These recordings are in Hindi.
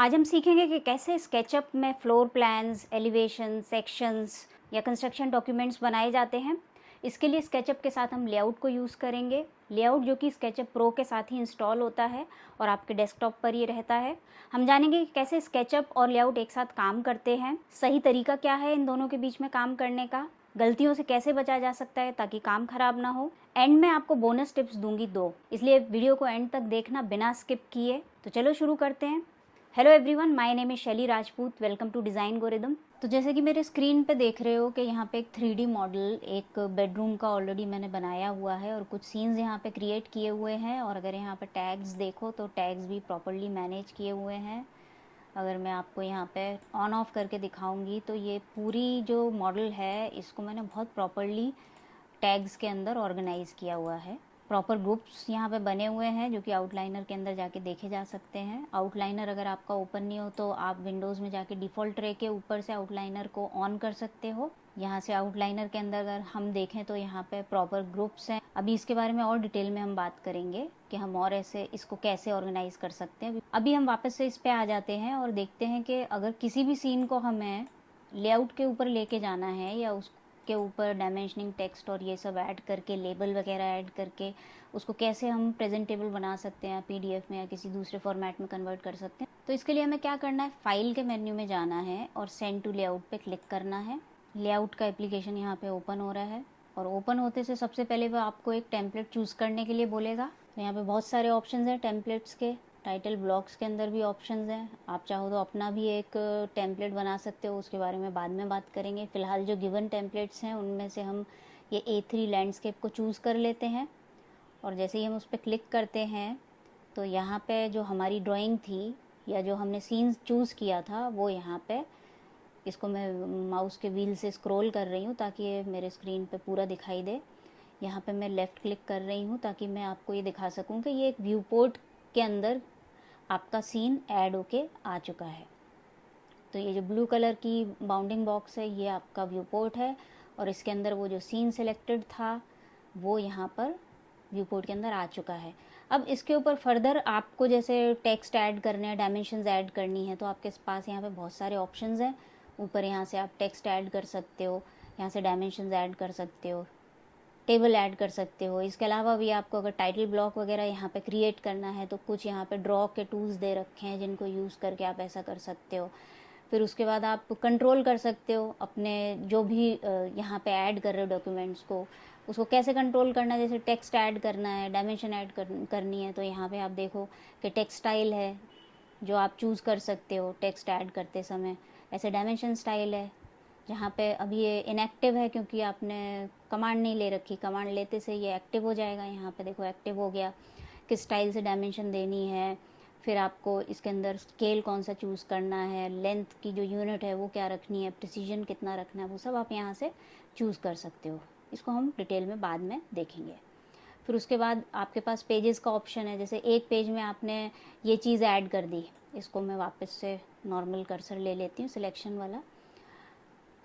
आज हम सीखेंगे कि कैसे स्केचअप में फ्लोर प्लान्स, एलिवेशन, सेक्शंस या कंस्ट्रक्शन डॉक्यूमेंट्स बनाए जाते हैं। इसके लिए स्केचअप के साथ हम लेआउट को यूज़ करेंगे। लेआउट जो कि स्केचअप प्रो के साथ ही इंस्टॉल होता है और आपके डेस्कटॉप पर ये रहता है। हम जानेंगे कि कैसे स्केचअप और लेआउट एक साथ काम करते हैं, सही तरीका क्या है इन दोनों के बीच में काम करने का, गलतियों से कैसे बचा जा सकता है ताकि काम खराब ना हो। एंड में आपको बोनस टिप्स दूंगी 2, इसलिए वीडियो को एंड तक देखना बिना स्किप किए। तो चलो शुरू करते हैं। Hello everyone, my name is शैली राजपूत। Welcome to डिज़ाइनगोरिथम। तो जैसे कि मेरे स्क्रीन पे देख रहे हो कि यहाँ पे एक 3D मॉडल एक बेडरूम का ऑलरेडी मैंने बनाया हुआ है और कुछ सीन्स यहाँ पे क्रिएट किए हुए हैं। और अगर यहाँ पे टैग्स देखो तो टैग्स भी प्रॉपर्ली मैनेज किए हुए हैं। अगर मैं आपको यहाँ पे ऑन ऑफ करके दिखाऊंगी तो ये पूरी जो मॉडल है इसको मैंने बहुत प्रॉपर्ली टैग्स के अंदर ऑर्गेनाइज़ किया हुआ है। प्रॉपर ग्रुप्स यहाँ पे बने हुए हैं जो कि आउटलाइनर के अंदर जाके देखे जा सकते हैं। आउटलाइनर अगर आपका ओपन नहीं हो तो आप विंडोज़ में जाके डिफ़ॉल्ट ट्रे के ऊपर से आउटलाइनर को ऑन कर सकते हो। यहाँ से आउटलाइनर के अंदर अगर हम देखें तो यहाँ पे प्रॉपर ग्रुप्स हैं। अभी इसके बारे में और डिटेल में हम बात करेंगे कि हम और ऐसे इसको कैसे ऑर्गेनाइज कर सकते हैं। अभी हम वापस से इस पे आ जाते हैं और देखते हैं कि अगर किसी भी सीन को हमें लेआउट के ऊपर लेके जाना है या उस के ऊपर डायमेंशनिंग टेक्स्ट और ये सब ऐड करके, लेबल वगैरह ऐड करके उसको कैसे हम प्रेजेंटेबल बना सकते हैं, पीडीएफ में या किसी दूसरे फॉर्मेट में कन्वर्ट कर सकते हैं। तो इसके लिए हमें क्या करना है, फाइल के मेन्यू में जाना है और सेंड टू लेआउट पे क्लिक करना है। लेआउट का एप्लीकेशन यहाँ पे ओपन हो रहा है और ओपन होते से सबसे पहले वो आपको एक टेम्पलेट चूज़ करने के लिए बोलेगा। तो यहाँ पे बहुत सारे ऑप्शन हैं टेम्पलेट्स के। टाइटल ब्लॉक्स के अंदर भी ऑप्शंस हैं। आप चाहो तो अपना भी एक टेम्पलेट बना सकते हो, उसके बारे में बाद में बात करेंगे। फ़िलहाल जो गिवन टेम्पलेट्स हैं उनमें से हम ये A3 लैंडस्केप को चूज़ कर लेते हैं। और जैसे ही हम उस पर क्लिक करते हैं तो यहाँ पे जो हमारी ड्राइंग थी या जो हमने सीन चूज़ किया था वो यहाँ पे, इसको मैं माउस के व्हील से स्क्रॉल कर रही हूँ ताकि ये मेरे स्क्रीन पे पूरा दिखाई दे। यहाँ पे मैं लेफ़्ट क्लिक कर रही हूँ ताकि मैं आपको ये दिखा सकूँ कि ये एक व्यू पोर्ट के अंदर आपका सीन ऐड होके आ चुका है। तो ये जो ब्लू कलर की बाउंडिंग बॉक्स है ये आपका व्यू पोर्ट है और इसके अंदर वो जो सीन सिलेक्टेड था वो यहाँ पर व्यू पोर्ट के अंदर आ चुका है। अब इसके ऊपर फर्दर आपको जैसे टेक्स्ट ऐड करने हैं, डायमेंशंस ऐड करनी है तो आपके पास यहाँ पे बहुत सारे ऑप्शंस हैं। ऊपर यहाँ से आप टेक्स्ट ऐड कर सकते हो, यहाँ से डायमेंशंस ऐड कर सकते हो, टेबल ऐड कर सकते हो। इसके अलावा भी आपको अगर टाइटल ब्लॉक वगैरह यहाँ पे क्रिएट करना है तो कुछ यहाँ पे ड्रॉ के टूल्स दे रखे हैं जिनको यूज़ करके आप ऐसा कर सकते हो। फिर उसके बाद आप कंट्रोल कर सकते हो अपने जो भी यहाँ पे ऐड कर रहे हो डॉक्यूमेंट्स को, उसको कैसे कंट्रोल करना है। जैसे टेक्स्ट ऐड करना है, डायमेंशन ऐड करनी है तो यहाँ पे आप देखो कि टेक्स्ट स्टाइल है जो आप चूज़ कर सकते हो टेक्स्ट ऐड करते समय। ऐसे डायमेंशन स्टाइल है जहाँ पे अभी ये इनएक्टिव है क्योंकि आपने कमांड नहीं ले रखी। कमांड लेते से ये एक्टिव हो जाएगा। यहाँ पे देखो एक्टिव हो गया। किस स्टाइल से डायमेंशन देनी है, फिर आपको इसके अंदर स्केल कौन सा चूज़ करना है, लेंथ की जो यूनिट है वो क्या रखनी है, प्रिसीजन कितना रखना है, वो सब आप यहाँ से चूज़ कर सकते हो। इसको हम डिटेल में बाद में देखेंगे। फिर उसके बाद आपके पास पेजेस का ऑप्शन है। जैसे एक पेज में आपने ये चीज़ ऐड कर दी, इसको मैं वापस से नॉर्मल कर्सर ले लेती हूँ सिलेक्शन वाला।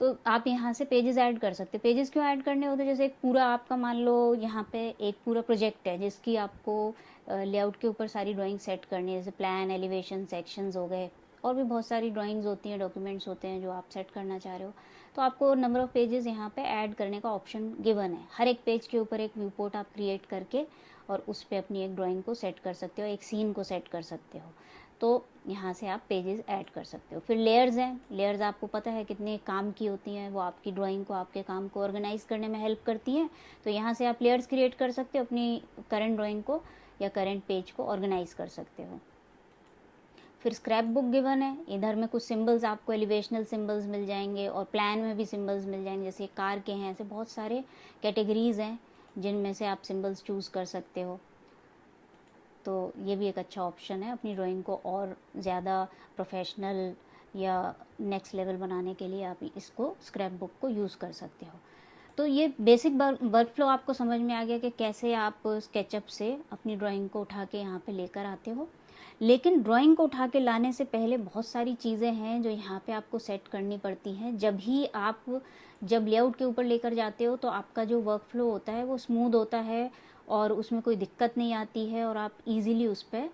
तो आप यहाँ से पेजेस ऐड कर सकते हैं। पेजेस क्यों ऐड करने होते हैं, जैसे एक पूरा आपका मान लो यहाँ पे एक पूरा प्रोजेक्ट है जिसकी आपको लेआउट के ऊपर सारी ड्राइंग सेट करनी है। जैसे प्लान, एलिवेशन, सेक्शंस हो गए, और भी बहुत सारी ड्राइंग्स होती हैं, डॉक्यूमेंट्स होते हैं जो आप सेट करना चाह रहे हो। तो आपको नंबर ऑफ़ पेजेस यहाँ पे ऐड करने का ऑप्शन गिवन है। हर एक पेज के ऊपर एक व्यू पोर्ट आप क्रिएट करके और उस पर अपनी एक ड्राइंग को सेट कर सकते हो, एक सीन को सेट कर सकते हो। तो यहाँ से आप पेजेस ऐड कर सकते हो। फिर लेयर्स हैं। लेयर्स आपको पता है कितने काम की होती हैं, वो आपकी ड्राइंग को, आपके काम को ऑर्गेनाइज करने में हेल्प करती हैं। तो यहाँ से आप लेयर्स क्रिएट कर सकते हो, अपनी करंट ड्राइंग को या करंट पेज को ऑर्गेनाइज कर सकते हो। फिर स्क्रैप बुक गिवन है। इधर में कुछ सिंबल्स आपको एलिवेशनल सिंबल्स मिल जाएंगे और प्लान में भी सिंबल्स मिल जाएंगे। जैसे कार के हैं, ऐसे बहुत सारे कैटेगरीज हैं जिनमें से आप सिंबल्स चूज़ कर सकते हो। तो ये भी एक अच्छा ऑप्शन है अपनी ड्राइंग को और ज़्यादा प्रोफेशनल या नेक्स्ट लेवल बनाने के लिए। आप इसको स्क्रैप बुक को यूज़ कर सकते हो। तो ये बेसिक वर्क फ्लो आपको समझ में आ गया कि कैसे आप स्केचअप से अपनी ड्राइंग को उठा के यहाँ पे लेकर आते हो। लेकिन ड्राइंग को उठा के लाने से पहले बहुत सारी चीज़ें हैं जो यहाँ पे आपको सेट करनी पड़ती हैं। जब लेआउट के ऊपर लेकर जाते हो तो आपका जो वर्क फ्लो होता है वो स्मूथ होता है और उसमें कोई दिक्कत नहीं आती है और आप इजीली उस पर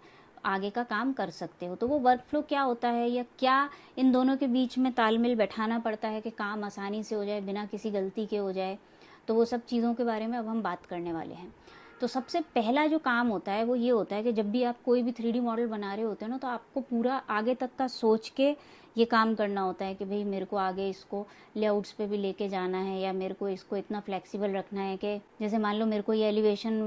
आगे का काम कर सकते हो। तो वो वर्क फ्लो क्या होता है या क्या इन दोनों के बीच में तालमेल बैठाना पड़ता है कि काम आसानी से हो जाए, बिना किसी गलती के हो जाए, तो वो सब चीज़ों के बारे में अब हम बात करने वाले हैं। तो सबसे पहला जो काम होता है वो ये होता है कि जब भी आप कोई भी 3D मॉडल बना रहे होते हो ना, तो आपको पूरा आगे तक का सोच के ये काम करना होता है कि भाई मेरे को आगे इसको लेआउट्स पे भी लेके जाना है, या मेरे को इसको इतना फ्लेक्सिबल रखना है कि जैसे मान लो मेरे को ये एलिवेशन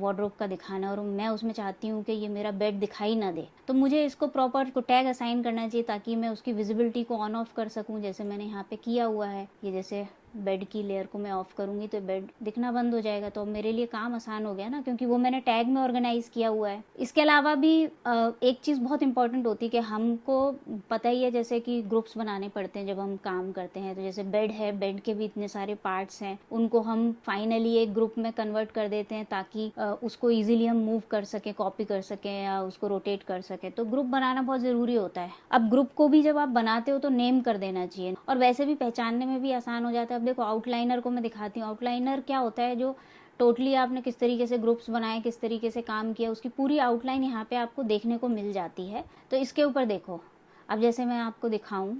वार्डरोब का दिखाना है और मैं उसमें चाहती हूँ कि ये मेरा बेड दिखाई ना दे, तो मुझे इसको प्रॉपर को टैग असाइन करना चाहिए ताकि मैं उसकी विजिबिलिटी को ऑन ऑफ कर सकूँ, जैसे मैंने यहाँ पे किया हुआ है। ये जैसे बेड की लेयर को मैं ऑफ करूँगी तो बेड दिखना बंद हो जाएगा, तो अब मेरे लिए काम आसान हो गया ना, क्योंकि वो मैंने टैग में ऑर्गेनाइज किया हुआ है। इसके अलावा भी एक चीज़ बहुत इंपॉर्टेंट होती है कि हमको पता ही है जैसे कि ग्रुप्स बनाने पड़ते हैं जब हम काम करते हैं। तो जैसे बेड है, बेड के भी इतने सारे पार्ट्स हैं, उनको हम फाइनली एक ग्रुप में कन्वर्ट कर देते हैं ताकि उसको ईजिली हम मूव कर सकें, कॉपी कर सकें या उसको रोटेट कर सकें। तो ग्रुप बनाना बहुत ज़रूरी होता है। अब ग्रुप को भी जब आप बनाते हो तो नेम कर देना चाहिए, और वैसे भी पहचानने में भी आसान हो जाता है। अब देखो आउटलाइनर को मैं दिखाती हूँ। आउटलाइनर क्या होता है, जो टोटली आपने किस तरीके से ग्रुप्स बनाए, किस तरीके से काम किया, उसकी पूरी आउटलाइन यहाँ पे आपको देखने को मिल जाती है। तो इसके ऊपर देखो, अब जैसे मैं आपको दिखाऊं,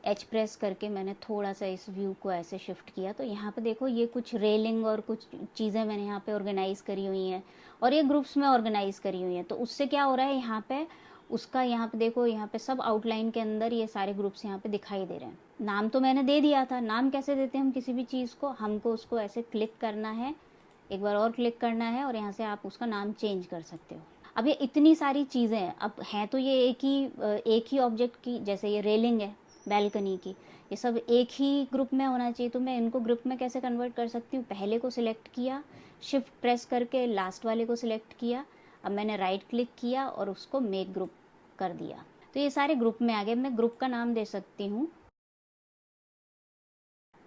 एच प्रेस करके मैंने थोड़ा सा इस व्यू को ऐसे शिफ्ट किया, तो यहाँ पे देखो ये कुछ रेलिंग और कुछ चीज़ें मैंने यहाँ पे ऑर्गेनाइज करी हुई हैं और ये ग्रुप्स में ऑर्गेनाइज करी हुई हैं। तो उससे क्या हो रहा है, यहाँ पे उसका यहाँ पे देखो, यहाँ पे सब आउटलाइन के अंदर ये सारे ग्रुप्स यहाँ पे दिखाई दे रहे हैं। नाम तो मैंने दे दिया था। नाम कैसे देते हैं हम किसी भी चीज़ को, हमको उसको ऐसे क्लिक करना है, एक बार और क्लिक करना है और यहाँ से आप उसका नाम चेंज कर सकते हो। अब ये इतनी सारी चीज़ें हैं, अब हैं तो ये एक ही ऑब्जेक्ट की, जैसे ये रेलिंग है बैल्कनी की, ये सब एक ही ग्रुप में होना चाहिए। तो मैं इनको ग्रुप में कैसे कन्वर्ट कर सकती हूँ, पहले को सिलेक्ट किया, शिफ्ट प्रेस करके लास्ट वाले को सिलेक्ट किया, अब मैंने राइट क्लिक किया और उसको मेक ग्रुप कर दिया, तो ये सारे ग्रुप में आ गए। मैं ग्रुप का नाम दे सकती हूँ।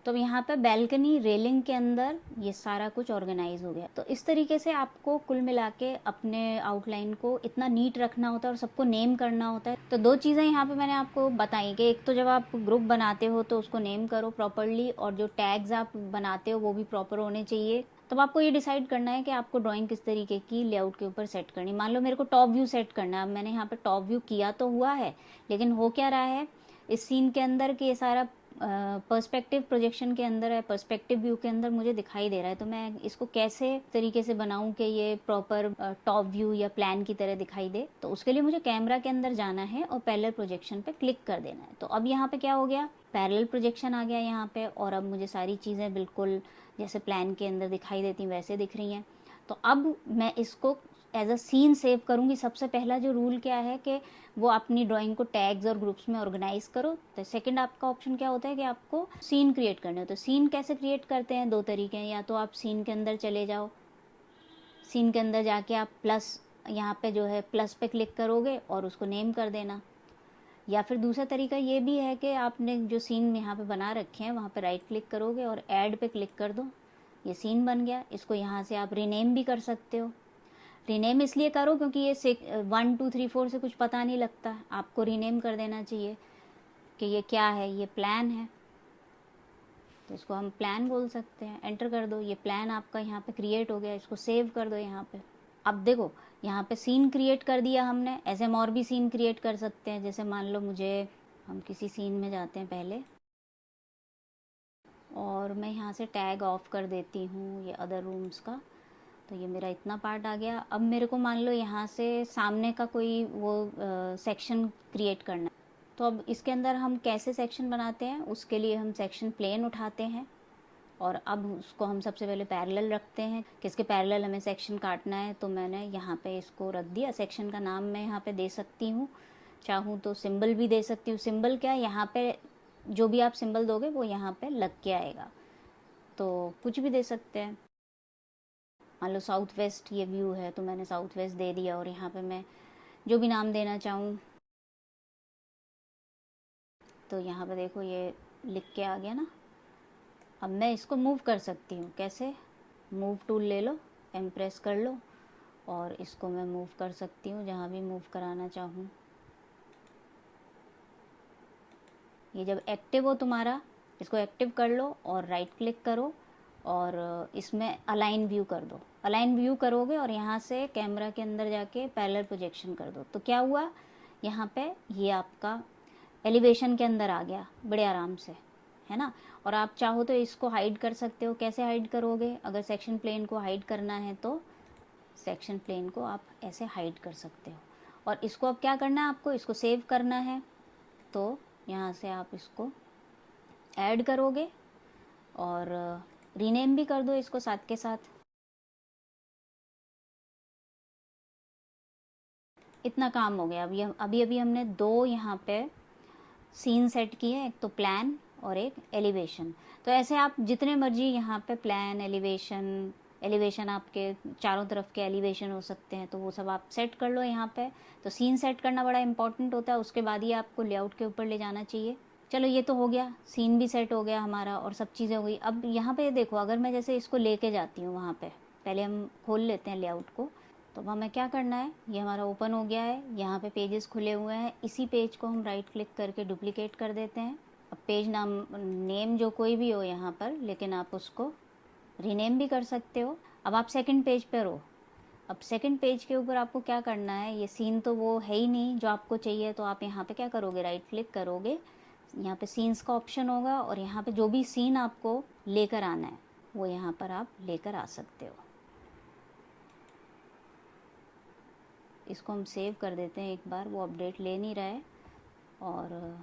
तो यहाँ पे बैल्कनी रेलिंग के अंदर ये सारा कुछ ऑर्गेनाइज हो गया। तो इस तरीके से आपको कुल मिला के अपने आउटलाइन को इतना नीट रखना होता है और सबको नेम करना होता है। तो दो चीज़ें यहाँ पे मैंने आपको बताई कि एक तो जब आप ग्रुप बनाते हो तो उसको नेम करो प्रॉपरली, और जो टैग्स आप बनाते हो वो भी प्रॉपर होने चाहिए। तब आपको ये डिसाइड करना है कि आपको ड्राइंग किस तरीके की लेआउट के ऊपर सेट करनी। मान लो मेरे को टॉप व्यू सेट करना है, अब मैंने यहाँ पे टॉप व्यू किया तो हुआ है, लेकिन हो क्या रहा है इस सीन के अंदर कि ये सारा पर्सपेक्टिव प्रोजेक्शन के अंदर है, पर्सपेक्टिव व्यू के अंदर मुझे दिखाई दे रहा है। तो मैं इसको कैसे तरीके से बनाऊं कि ये प्रॉपर टॉप व्यू या प्लान की तरह दिखाई दे। तो उसके लिए मुझे कैमरा के अंदर जाना है और पैरेलल प्रोजेक्शन पे क्लिक कर देना है। तो अब यहाँ पे क्या हो गया, पैरेलल प्रोजेक्शन आ गया यहाँ पे, और अब मुझे सारी चीज़ें बिल्कुल जैसे प्लान के अंदर दिखाई देती वैसे दिख रही हैं। तो अब मैं इसको एज अ सीन सेव करूँगी। सबसे पहला जो रूल क्या है कि वो अपनी ड्राइंग को टैग्स और ग्रुप्स में ऑर्गेनाइज करो। तो सेकंड आपका ऑप्शन क्या होता है कि आपको सीन क्रिएट करने हो। तो सीन कैसे क्रिएट करते हैं, दो तरीके हैं, या तो आप सीन के अंदर चले जाओ, सीन के अंदर जाके आप प्लस यहाँ पे जो है प्लस पे क्लिक करोगे और उसको नेम कर देना, या फिर दूसरा तरीका ये भी है कि आपने जो सीन यहाँ पे बना रखे हैं वहाँ पे राइट क्लिक करोगे और ऐड पे क्लिक कर दो, ये सीन बन गया। इसको यहाँ से आप रीनेम भी कर सकते हो। रीनेम इसलिए करो क्योंकि ये 1 2 3 4 से कुछ पता नहीं लगता, आपको रीनेम कर देना चाहिए कि ये क्या है, ये प्लान है, तो इसको हम प्लान बोल सकते हैं। एंटर कर दो, ये प्लान आपका यहाँ पे क्रिएट हो गया। इसको सेव कर दो यहाँ पे। अब देखो यहाँ पे सीन क्रिएट कर दिया हमने। ऐसे हम और भी सीन क्रिएट कर सकते हैं। जैसे मान लो हम किसी सीन में जाते हैं पहले, और मैं यहाँ से टैग ऑफ कर देती हूँ ये अदर रूम्स का। तो ये मेरा इतना पार्ट आ गया। अब मेरे को मान लो यहाँ से सामने का कोई वो सेक्शन क्रिएट करना है। तो अब इसके अंदर हम कैसे सेक्शन बनाते हैं, उसके लिए हम सेक्शन प्लेन उठाते हैं और अब उसको हम सबसे पहले पैरेलल रखते हैं। किसके पैरेलल हमें सेक्शन काटना है, तो मैंने यहाँ पे इसको रख दिया। सेक्शन का नाम मैं यहाँ पे दे सकती हूँ, चाहूँ तो सिंबल भी दे सकती हूँ। सिंबल क्या, यहाँ पे जो भी आप सिंबल दोगे वो यहाँ पे लग के आएगा, तो कुछ भी दे सकते हैं। मान लो साउथ वेस्ट ये व्यू है तो मैंने साउथ वेस्ट दे दिया, और यहाँ पे मैं जो भी नाम देना चाहूँ, तो यहाँ पे देखो ये लिख के आ गया ना। अब मैं इसको मूव कर सकती हूँ। कैसे, मूव टूल ले लो, एम प्रेस कर लो, और इसको मैं मूव कर सकती हूँ जहाँ भी मूव कराना चाहूँ। ये जब एक्टिव हो तुम्हारा, इसको एक्टिव कर लो और राइट क्लिक करो और इसमें अलाइन व्यू कर दो। अलाइन व्यू करोगे और यहाँ से कैमरा के अंदर जाके पैरेलल प्रोजेक्शन कर दो, तो क्या हुआ, यहाँ पे ये आपका एलिवेशन के अंदर आ गया बड़े आराम से, है ना। और आप चाहो तो इसको हाइड कर सकते हो। कैसे हाइड करोगे, अगर सेक्शन प्लेन को हाइड करना है तो सेक्शन प्लेन को आप ऐसे हाइड कर सकते हो। और इसको अब क्या करना है, आपको इसको सेव करना है, तो यहाँ से आप इसको ऐड करोगे और रीनेम भी कर दो इसको साथ के साथ। इतना काम हो गया। अभी अभी हमने दो यहाँ पे सीन सेट किए हैं, एक तो प्लान और एक एलिवेशन। तो ऐसे आप जितने मर्जी यहाँ पे प्लान, एलिवेशन आपके चारों तरफ के एलिवेशन हो सकते हैं, तो वो सब आप सेट कर लो यहाँ पे। तो सीन सेट करना बड़ा इंपॉर्टेंट होता है, उसके बाद ही आपको लेआउट के ऊपर ले जाना चाहिए। चलो ये तो हो गया, सीन भी सेट हो गया हमारा और सब चीज़ें हो गई। अब यहाँ पे देखो, अगर मैं जैसे इसको लेके जाती हूँ वहाँ पे, पहले हम खोल लेते हैं लेआउट को। तो अब हमें क्या करना है, ये हमारा ओपन हो गया है, यहाँ पे पेजेस खुले हुए हैं। इसी पेज को हम राइट क्लिक करके डुप्लीकेट कर देते हैं। अब पेज नेम जो कोई भी हो यहाँ पर, लेकिन आप उसको रीनेम भी कर सकते हो। अब आप सेकंड पेज पर हो। अब सेकंड पेज के ऊपर आपको क्या करना है, ये सीन तो वो है ही नहीं जो आपको चाहिए, तो आप यहाँ पे क्या करोगे, राइट क्लिक करोगे, यहाँ पे सीन्स का ऑप्शन होगा और यहाँ पे जो भी सीन आपको लेकर आना है वो यहाँ पर आप लेकर आ सकते हो। इसको हम सेव कर देते हैं एक बार, वो अपडेट ले नहीं रहा है। और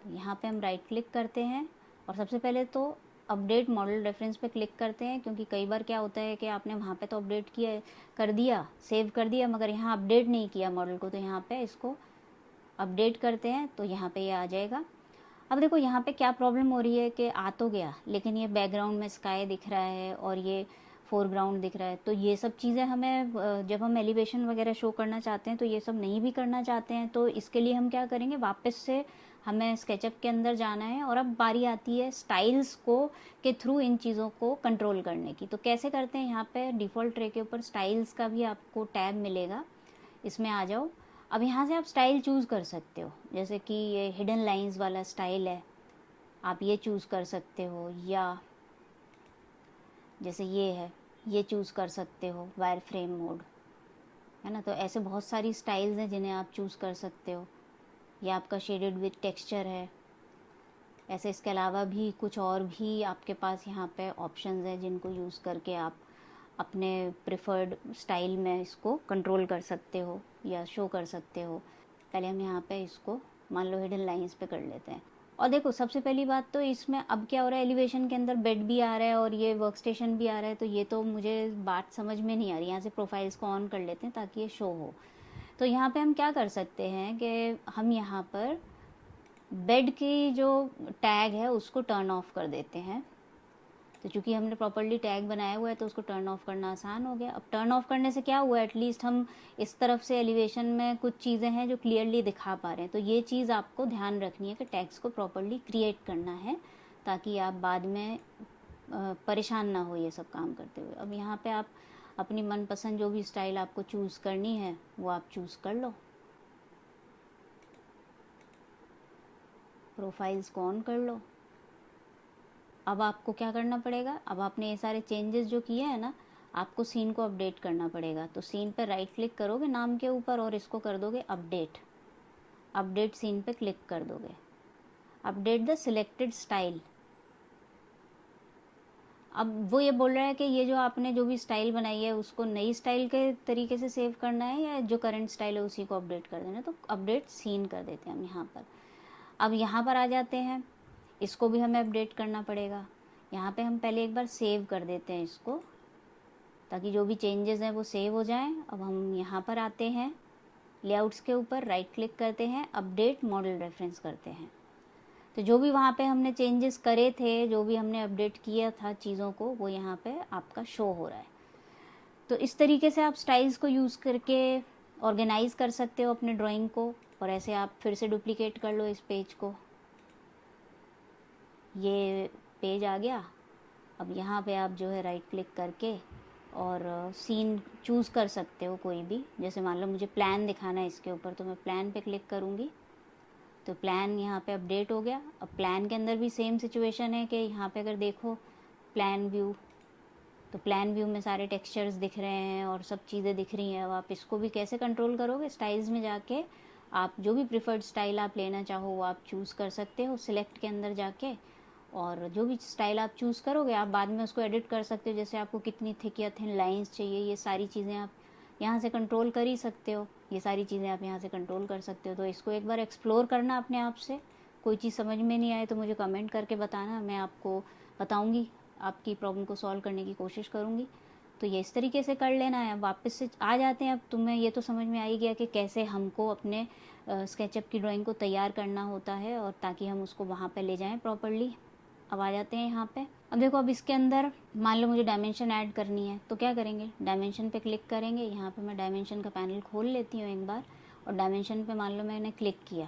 यहाँ पे हम राइट क्लिक करते हैं और सबसे पहले तो अपडेट मॉडल रेफरेंस पे क्लिक करते हैं, क्योंकि कई बार क्या होता है कि आपने वहाँ पे तो अपडेट किया, कर दिया, सेव कर दिया, मगर यहाँ अपडेट नहीं किया मॉडल को। तो यहाँ पे इसको अपडेट करते हैं, तो यहाँ पे ये आ जाएगा। अब देखो यहाँ पे क्या प्रॉब्लम हो रही है कि आ तो गया, लेकिन ये बैकग्राउंड में स्काई दिख रहा है और ये फोरग्राउंड दिख रहा है। तो ये सब चीज़ें हमें जब हम एलिवेशन वगैरह शो करना चाहते हैं तो ये सब नहीं भी करना चाहते हैं। तो इसके लिए हम क्या करेंगे, वापस से हमें स्केचअप के अंदर जाना है और अब बारी आती है स्टाइल्स को के थ्रू इन चीज़ों को कंट्रोल करने की। तो कैसे करते हैं, यहाँ पे डिफ़ॉल्ट ट्रे के ऊपर स्टाइल्स का भी आपको टैब मिलेगा, इसमें आ जाओ। अब यहाँ से आप स्टाइल चूज़ कर सकते हो, जैसे कि ये हिडन लाइंस वाला स्टाइल है, आप ये चूज़ कर सकते हो, या जैसे ये है ये चूज़ कर सकते हो, वायर फ्रेम मोड, है ना। तो ऐसे बहुत सारी स्टाइल्स हैं जिन्हें आप चूज़ कर सकते हो। ये आपका शेडेड विद टेक्सचर है। ऐसे इसके अलावा भी कुछ और भी आपके पास यहाँ पे ऑप्शंस हैं जिनको यूज़ करके आप अपने प्रेफर्ड स्टाइल में इसको कंट्रोल कर सकते हो या शो कर सकते हो। पहले हम यहाँ पे इसको मान लो हिडन लाइंस पे कर लेते हैं। और देखो सबसे पहली बात तो इसमें अब क्या हो रहा है, एलिवेशन के अंदर बेड भी आ रहा है और ये वर्क स्टेशन भी आ रहा है। तो ये तो मुझे बात समझ में नहीं आ रही। यहाँ से प्रोफाइल्स को ऑन कर लेते हैं ताकि ये शो हो। तो यहाँ पे हम क्या कर सकते हैं कि हम यहाँ पर बेड की जो टैग है उसको टर्न ऑफ कर देते हैं। तो चूंकि हमने प्रॉपर्ली टैग बनाया हुआ है तो उसको टर्न ऑफ करना आसान हो गया। अब टर्न ऑफ करने से क्या हुआ, एटलीस्ट हम इस तरफ से एलिवेशन में कुछ चीज़ें हैं जो क्लियरली दिखा पा रहे हैं। तो ये चीज़ आपको ध्यान रखनी है कि टैग्स को प्रॉपर्ली क्रिएट करना है, ताकि आप बाद में परेशान ना हो ये सब काम करते हुए। अब यहाँ पे आप अपनी मनपसंद जो भी स्टाइल आपको चूज़ करनी है वो आप चूज़ कर लो। प्रोफाइल्स को ऑन कर लो। अब आपको क्या करना पड़ेगा, अब आपने ये सारे चेंजेस जो किए हैं ना, आपको सीन को अपडेट करना पड़ेगा। तो सीन पर राइट क्लिक करोगे नाम के ऊपर और इसको कर दोगे अपडेट। अपडेट सीन पे क्लिक कर दोगे, अपडेट द सिलेक्टेड स्टाइल। अब वो ये बोल रहा है कि ये जो आपने जो भी स्टाइल बनाई है उसको नई स्टाइल के तरीके से सेव करना है या जो करंट स्टाइल है उसी को अपडेट कर देना है। तो अपडेट सीन कर देते हैं हम यहाँ पर। अब यहाँ पर आ जाते हैं, इसको भी हमें अपडेट करना पड़ेगा। यहाँ पे हम पहले एक बार सेव कर देते हैं इसको, ताकि जो भी चेंजेस हैं वो सेव हो जाएं। अब हम यहाँ पर आते हैं, लेआउट्स के ऊपर राइट क्लिक करते हैं, अपडेट मॉडल रेफरेंस करते हैं। तो जो भी वहाँ पे हमने चेंजेस करे थे, जो भी हमने अपडेट किया था चीज़ों को, वो यहाँ पे आपका शो हो रहा है। तो इस तरीके से आप स्टाइल्स को यूज़ करके ऑर्गेनाइज़ कर सकते हो अपने ड्राइंग को। और ऐसे आप फिर से डुप्लीकेट कर लो इस पेज को। ये पेज आ गया। अब यहाँ पे आप जो है राइट क्लिक करके और सीन चूज़ कर सकते हो कोई भी। जैसे मान लो मुझे प्लान दिखाना है इसके ऊपर, तो मैं प्लान पे क्लिक करूँगी तो प्लान यहाँ पे अपडेट हो गया। अब प्लान के अंदर भी सेम सिचुएशन है कि यहाँ पे अगर देखो प्लान व्यू, तो प्लान व्यू में सारे टेक्सचर्स दिख रहे हैं और सब चीज़ें दिख रही हैं। अब आप इसको भी कैसे कंट्रोल करोगे, स्टाइल्स में जाके आप जो भी प्रिफर्ड स्टाइल आप लेना चाहो वो आप चूज़ कर सकते हो सिलेक्ट के अंदर जाके, और जो भी स्टाइल आप चूज़ करोगे आप बाद में उसको एडिट कर सकते हो। जैसे आपको कितनी थिक या थिन लाइंस चाहिए, ये सारी चीज़ें आप यहाँ से कंट्रोल कर ही सकते हो, ये सारी चीज़ें आप यहाँ से कंट्रोल कर सकते हो। तो इसको एक बार एक्सप्लोर करना अपने आप से। कोई चीज़ समझ में नहीं आए तो मुझे कमेंट करके बताना, मैं आपको बताऊँगी, आपकी प्रॉब्लम को सॉल्व करने की कोशिश करूँगी। तो ये इस तरीके से कर लेना है। अब वापस से आ जाते हैं, अब तुम्हें ये तो समझ में आ ही गया कि कैसे हमको अपने स्केचअप की ड्राइंग को तैयार करना होता है और ताकि हम उसको वहाँ पे ले जाएं प्रॉपर्ली। अब आ जाते हैं यहाँ पे। अब देखो, अब इसके अंदर मान लो मुझे डायमेंशन ऐड करनी है तो क्या करेंगे, डायमेंशन पे क्लिक करेंगे। यहाँ पे मैं डायमेंशन का पैनल खोल लेती हूँ एक बार, और डायमेंशन पे मान लो मैंने क्लिक किया।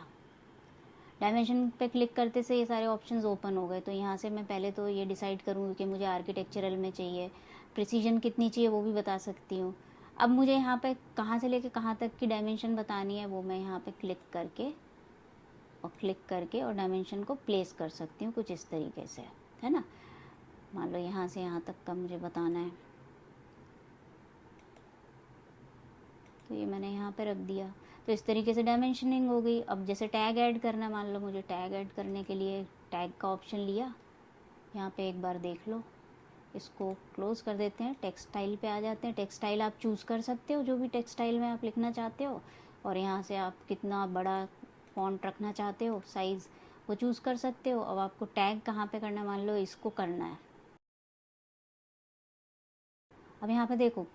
डायमेंशन पे क्लिक करते से ये सारे ऑप्शंस ओपन हो गए। तो यहाँ से मैं पहले तो ये डिसाइड करूँगी कि मुझे आर्किटेक्चरल में चाहिए, प्रिसीजन कितनी चाहिए वो भी बता सकती हूँ। अब मुझे यहाँ पे कहाँ से लेके कहाँ तक की डायमेंशन बतानी है वो मैं यहाँ पे क्लिक करके और डायमेंशन को प्लेस कर सकती हूँ कुछ इस तरीके से, है ना। मान लो यहाँ से यहाँ तक का मुझे बताना है, तो ये मैंने यहाँ पे रख दिया। तो इस तरीके से डायमेंशनिंग हो गई। अब जैसे टैग ऐड करना, मान लो मुझे टैग ऐड करने के लिए टैग का ऑप्शन लिया, यहाँ पे एक बार देख लो। इसको क्लोज कर देते हैं, टेक्सटाइल पे आ जाते हैं। टेक्सटाइल आप चूज़ कर सकते हो जो भी टेक्सटाइल में आप लिखना चाहते हो, और यहाँ से आप कितना बड़ा फॉन्ट रखना चाहते हो, साइज़ वो चूज़ कर सकते हो। अब आपको टैग कहाँ पे करना है, मान लो इसको करना है। अब यहाँ पे देखो,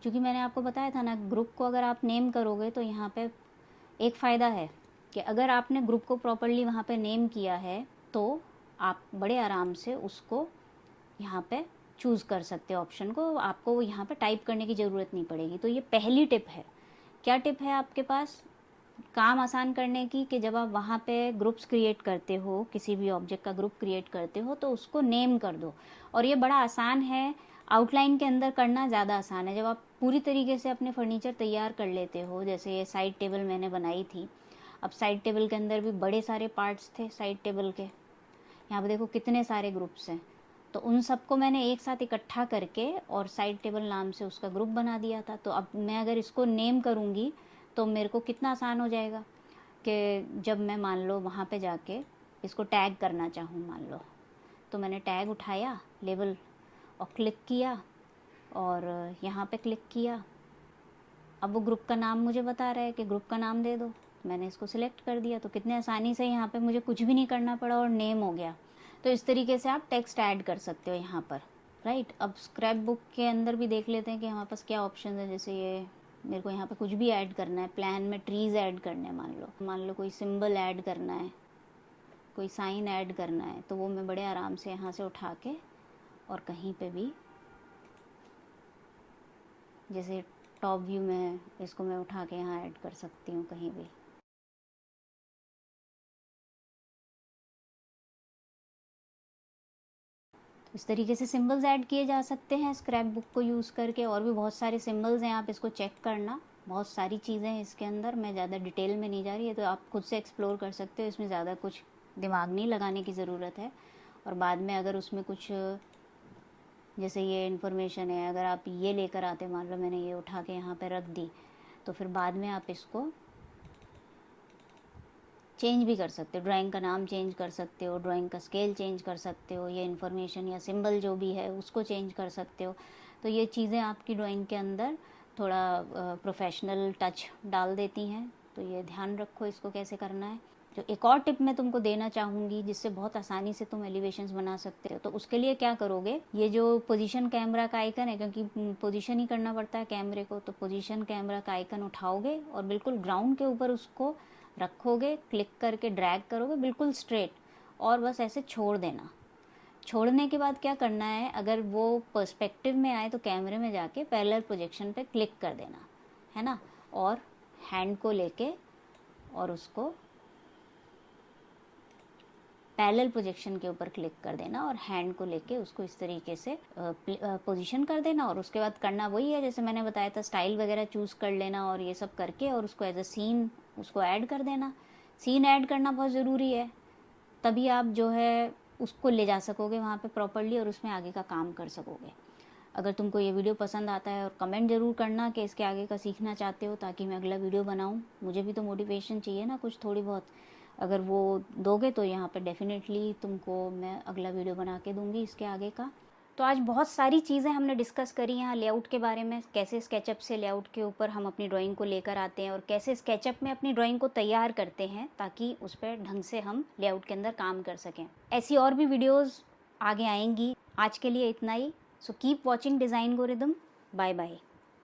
क्योंकि मैंने आपको बताया था ना, ग्रुप को अगर आप नेम करोगे तो यहाँ पे एक फ़ायदा है कि अगर आपने ग्रुप को प्रॉपर्ली वहाँ पे नेम किया है तो आप बड़े आराम से उसको यहाँ पे चूज़ कर सकते हो ऑप्शन को, आपको यहाँ पे टाइप करने की ज़रूरत नहीं पड़ेगी। तो ये पहली टिप है। क्या टिप है आपके पास काम आसान करने की, कि जब आप वहाँ पे ग्रुप्स क्रिएट करते हो, किसी भी ऑब्जेक्ट का ग्रुप क्रिएट करते हो तो उसको नेम कर दो। और ये बड़ा आसान है, आउटलाइन के अंदर करना ज़्यादा आसान है। जब आप पूरी तरीके से अपने फर्नीचर तैयार कर लेते हो, जैसे ये साइड टेबल मैंने बनाई थी, अब साइड टेबल के अंदर भी बड़े सारे पार्ट्स थे साइड टेबल के, यहाँ पे देखो कितने सारे ग्रुप्स हैं। तो उन सबको मैंने एक साथ इकट्ठा करके और साइड टेबल नाम से उसका ग्रुप बना दिया था। तो अब मैं अगर इसको नेम करूँगी तो मेरे को कितना आसान हो जाएगा कि जब मैं मान लो वहाँ पे जाके इसको टैग करना चाहूँ, मान लो, तो मैंने टैग उठाया लेबल और क्लिक किया और यहाँ पे क्लिक किया। अब वो ग्रुप का नाम मुझे बता रहा है कि ग्रुप का नाम दे दो, मैंने इसको सिलेक्ट कर दिया। तो कितने आसानी से यहाँ पे मुझे कुछ भी नहीं करना पड़ा और नेम हो गया। तो इस तरीके से आप टेक्स्ट ऐड कर सकते हो यहाँ पर, राइट। अब स्क्रैप बुक के अंदर भी देख लेते हैं कि हमारे पास क्या ऑप्शन है। जैसे ये मेरे को यहाँ पे कुछ भी ऐड करना है, प्लान में ट्रीज़ ऐड करने हैं, मान लो कोई सिंबल ऐड करना है, कोई साइन ऐड करना है, तो वो मैं बड़े आराम से यहाँ से उठा के और कहीं पे भी, जैसे टॉप व्यू में इसको मैं उठा के यहाँ ऐड कर सकती हूँ कहीं भी। इस तरीके से सिंबल्स ऐड किए जा सकते हैं स्क्रैप बुक को यूज़ करके। और भी बहुत सारे सिंबल्स हैं, आप इसको चेक करना, बहुत सारी चीज़ें हैं इसके अंदर। मैं ज़्यादा डिटेल में नहीं जा रही है, तो आप खुद से एक्सप्लोर कर सकते हो, इसमें ज़्यादा कुछ दिमाग नहीं लगाने की ज़रूरत है। और बाद में अगर उसमें कुछ, जैसे ये इन्फॉर्मेशन है, अगर आप ये लेकर आते, मान लो मैंने ये उठा के यहाँ पे रख दी, तो फिर बाद में आप इसको चेंज भी कर सकते हो, ड्राइंग का नाम चेंज कर सकते हो, ड्राइंग का स्केल चेंज कर सकते हो, ये इन्फॉर्मेशन या सिंबल जो भी है उसको चेंज कर सकते हो। तो ये चीज़ें आपकी ड्राइंग के अंदर थोड़ा प्रोफेशनल टच डाल देती हैं। तो ये ध्यान रखो इसको कैसे करना है। जो एक और टिप मैं तुमको देना चाहूँगी जिससे बहुत आसानी से तुम एलिवेशंस बना सकते हो, तो उसके लिए क्या करोगे, ये जो पोजीशन कैमरा का आइकन है, क्योंकि पोजीशन ही करना पड़ता है कैमरे को, तो पोजीशन कैमरा का आइकन उठाओगे और बिल्कुल ग्राउंड के ऊपर उसको रखोगे, क्लिक करके ड्रैग करोगे बिल्कुल स्ट्रेट, और बस ऐसे छोड़ देना। छोड़ने के बाद क्या करना है, अगर वो पर्सपेक्टिव में आए तो कैमरे में जाके पैरेलल प्रोजेक्शन पे क्लिक कर देना, है ना, और हैंड को लेके और उसको पैरेलल प्रोजेक्शन के ऊपर क्लिक कर देना और हैंड को लेके उसको इस तरीके से पोजीशन कर देना। और उसके बाद करना वही है जैसे मैंने बताया था, स्टाइल वगैरह चूज़ कर लेना और ये सब करके, और उसको एज अ सीन उसको ऐड कर देना। सीन ऐड करना बहुत ज़रूरी है, तभी आप जो है उसको ले जा सकोगे वहाँ पे प्रॉपरली और उसमें आगे का काम कर सकोगे। अगर तुमको ये वीडियो पसंद आता है और कमेंट ज़रूर करना कि इसके आगे का सीखना चाहते हो, ताकि मैं अगला वीडियो बनाऊँ। मुझे भी तो मोटिवेशन चाहिए ना कुछ थोड़ी बहुत, अगर वो दोगे तो यहाँ पे डेफिनेटली तुमको मैं अगला वीडियो बना के दूँगी इसके आगे का। तो आज बहुत सारी चीज़ें हमने डिस्कस करी यहाँ लेआउट के बारे में, कैसे स्केचअप से लेआउट के ऊपर हम अपनी ड्राइंग को लेकर आते हैं और कैसे स्केचअप में अपनी ड्राइंग को तैयार करते हैं ताकि उस पर ढंग से हम लेआउट के अंदर काम कर सकें। ऐसी और भी वीडियोज़ आगे आएंगी। आज के लिए इतना ही। So keep watching Designgorithm. Bye bye.